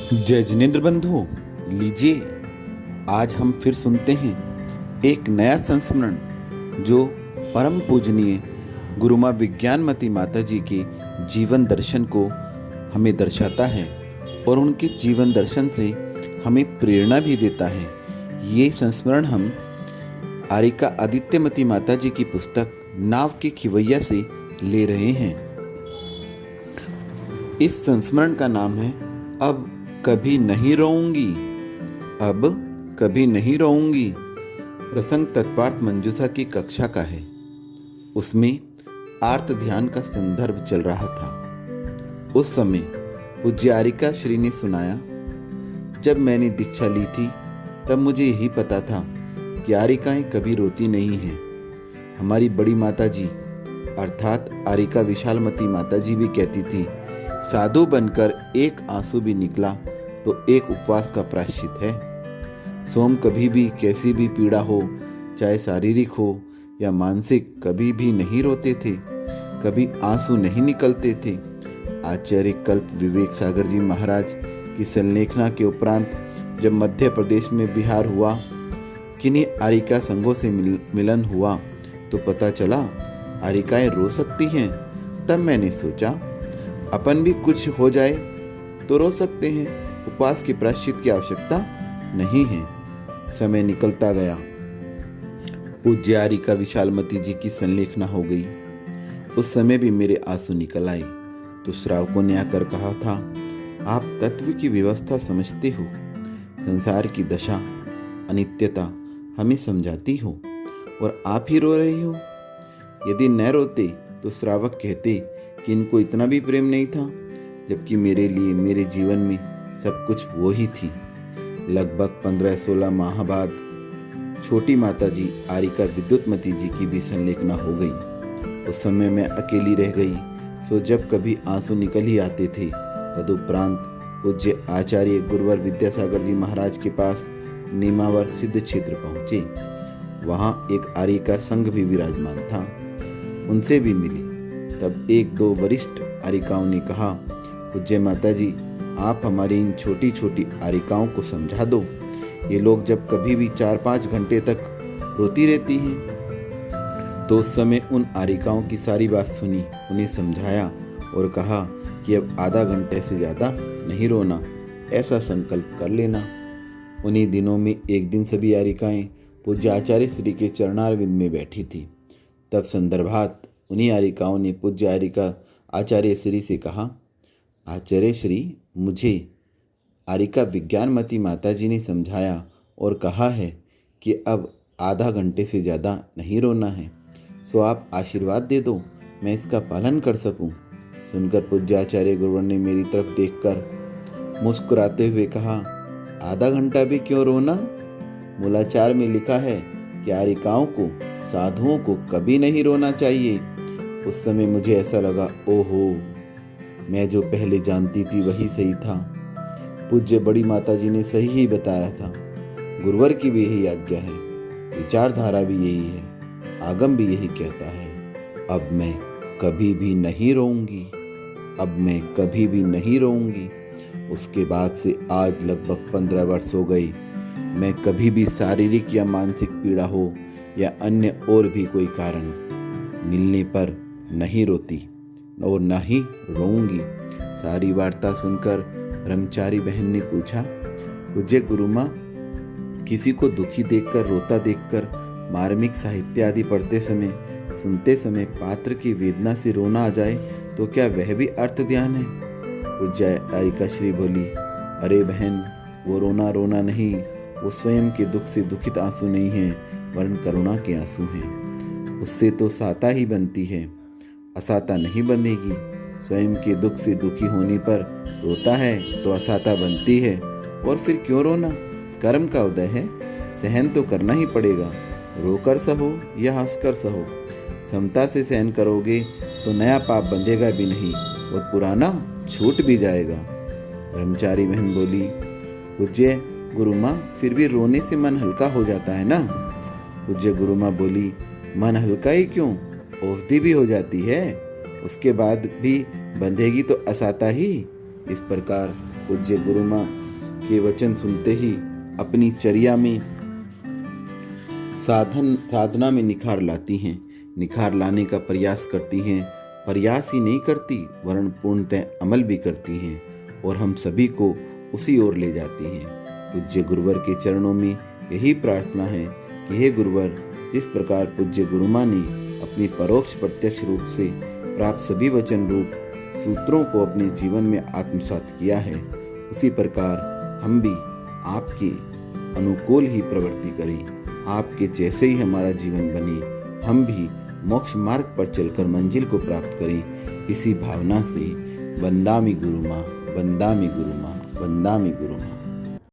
जय जिनेन्द्र बंधु, लीजिए आज हम फिर सुनते हैं एक नया संस्मरण जो परम पूजनीय गुरु माँ विज्ञानमती माता जी के जीवन दर्शन को हमें दर्शाता है और उनके जीवन दर्शन से हमें प्रेरणा भी देता है। ये संस्मरण हम आरिका आदित्यमती माता जी की पुस्तक नाव के खिवैया से ले रहे हैं। इस संस्मरण का नाम है अब कभी नहीं रोऊंगी। अब कभी नहीं रोऊंगी प्रसंग तत्वार्थ मंजूषा की कक्षा का है। उसमें आर्त ध्यान का संदर्भ चल रहा था। उस समय पूज्य आरिका श्री ने सुनाया, जब मैंने दीक्षा ली थी तब मुझे यही पता था कि आरिकाएं कभी रोती नहीं हैं। हमारी बड़ी माता जी अर्थात आरिका विशालमती माता जी भी कहती थी, साधु बनकर एक आंसू भी निकला तो एक उपवास का प्रायश्चित है। सोम कभी भी कैसी भी पीड़ा हो, चाहे शारीरिक हो या मानसिक, कभी भी नहीं रोते थे, कभी आंसू नहीं निकलते थे। आचार्य कल्प विवेक सागर जी महाराज की संलेखना के उपरांत जब मध्य प्रदेश में विहार हुआ, किन्हीं आरिका संघों से मिलन हुआ तो पता चला आरिकाएं रो सकती हैं। तब मैंने सोचा अपन भी कुछ हो जाए तो रो सकते हैं, उपवास की प्रायश्चित की आवश्यकता नहीं है। समय निकलता गया, पूज्य आरिका विशालमती जी की संलेखना हो गई। उस समय भी मेरे आंसू निकल आए तो श्रावकों ने आकर कहा था, आप तत्व की व्यवस्था समझते हो, संसार की दशा अनित्यता हमें समझाती हो और आप ही रो रहे हो। यदि न रोते तो श्रावक कहते कि इनको इतना भी प्रेम नहीं था, जबकि मेरे लिए मेरे जीवन में सब कुछ वो ही थी। लगभग 15-16 माह बाद छोटी माता जी आरिका विद्युतमती जी की भी संलेखना हो गई। उस समय मैं अकेली रह गई, सो जब कभी आंसू निकल ही आते थे। तदुपरांत पूज्य आचार्य गुरुवर विद्यासागर जी महाराज के पास नेमावर सिद्ध क्षेत्र पहुँचे। वहाँ एक आरिका संघ भी विराजमान था, उनसे भी मिली। तब 1-2 वरिष्ठ आरिकाओं ने कहा, पूज्य माता जी, आप हमारी इन छोटी छोटी आरिकाओं को समझा दो। ये लोग जब कभी भी 4-5 घंटे तक रोती रहती हैं। तो उस समय उन आरिकाओं की सारी बात सुनी, उन्हें समझाया और कहा कि अब आधा घंटे से ज़्यादा नहीं रोना, ऐसा संकल्प कर लेना। उन्हीं दिनों में एक दिन सभी आरिकाएं पूज्य आचार्य श्री के चरणारविंद में बैठी थी। तब संदर्भात उन्हीं आरिकाओं ने पूज्य आरिका आचार्य श्री से कहा, आचार्य श्री, मुझे आरिका विज्ञानमती माता जी ने समझाया और कहा है कि अब आधा घंटे से ज़्यादा नहीं रोना है, सो आप आशीर्वाद दे दो, मैं इसका पालन कर सकूं। सुनकर पूज्य आचार्य गुरुवर ने मेरी तरफ देखकर मुस्कुराते हुए कहा, आधा घंटा भी क्यों रोना? मूलाचार में लिखा है कि आरिकाओं को, साधुओं को कभी नहीं रोना चाहिए। उस समय मुझे ऐसा लगा, ओहो, मैं जो पहले जानती थी वही सही था। पूज्य बड़ी माता जी ने सही ही बताया था। गुरुवर की भी यही आज्ञा है, विचारधारा भी यही है, आगम भी यही कहता है। अब मैं कभी भी नहीं रोऊंगी, अब मैं कभी भी नहीं रोऊंगी। उसके बाद से आज लगभग 15 वर्ष हो गई, मैं कभी भी शारीरिक या मानसिक पीड़ा हो या अन्य और भी कोई कारण मिलने पर नहीं रोती और न ही रोऊंगी। सारी वार्ता सुनकर ब्रह्मचारी बहन ने पूछा, पूज्य गुरु माँ, किसी को दुखी देखकर, रोता देखकर मार्मिक साहित्य आदि पढ़ते समय, सुनते समय पात्र की वेदना से रोना आ जाए तो क्या वह भी अर्थ ध्यान है? पूज्य आरिका श्री बोली, अरे बहन, वो रोना नहीं, वो स्वयं के दुख से दुखित आंसू नहीं है, वरन करुणा के आंसू हैं। उससे तो साता ही बनती है, असाता नहीं बनेगी। स्वयं के दुख से दुखी होने पर रोता है तो असाता बनती है, और फिर क्यों रोना? कर्म का उदय है, सहन तो करना ही पड़ेगा। रोकर सहो या हंसकर सहो, समता से सहन करोगे तो नया पाप बंधेगा भी नहीं और पुराना छूट भी जाएगा। ब्रह्मचारी बहन बोली, पूज्य गुरु माँ, फिर भी रोने से मन हल्का हो जाता है ना? पूज्य गुरु माँ बोली, मन हल्का ही क्यों, औषधि भी हो जाती है, उसके बाद भी बंधेगी तो असाता ही। इस प्रकार पूज्य गुरु माँ के वचन सुनते ही अपनी चर्या में साधना में निखार लाती हैं, निखार लाने का प्रयास करती हैं। प्रयास ही नहीं करती वरन पूर्णतः अमल भी करती हैं और हम सभी को उसी ओर ले जाती हैं। पूज्य गुरुवर के चरणों में यही प्रार्थना है कि हे गुरुवर, जिस प्रकार पूज्य गुरु माँ ने अपनी परोक्ष प्रत्यक्ष रूप से प्राप्त सभी वचन रूप सूत्रों को अपने जीवन में आत्मसात किया है, उसी प्रकार हम भी आपके अनुकूल ही प्रवृत्ति करें। आपके जैसे ही हमारा जीवन बने, हम भी मोक्ष मार्ग पर चलकर मंजिल को प्राप्त करें। इसी भावना से वंदामि गुरु माँ, वंदामि गुरु माँ, वंदामि गुरु माँ।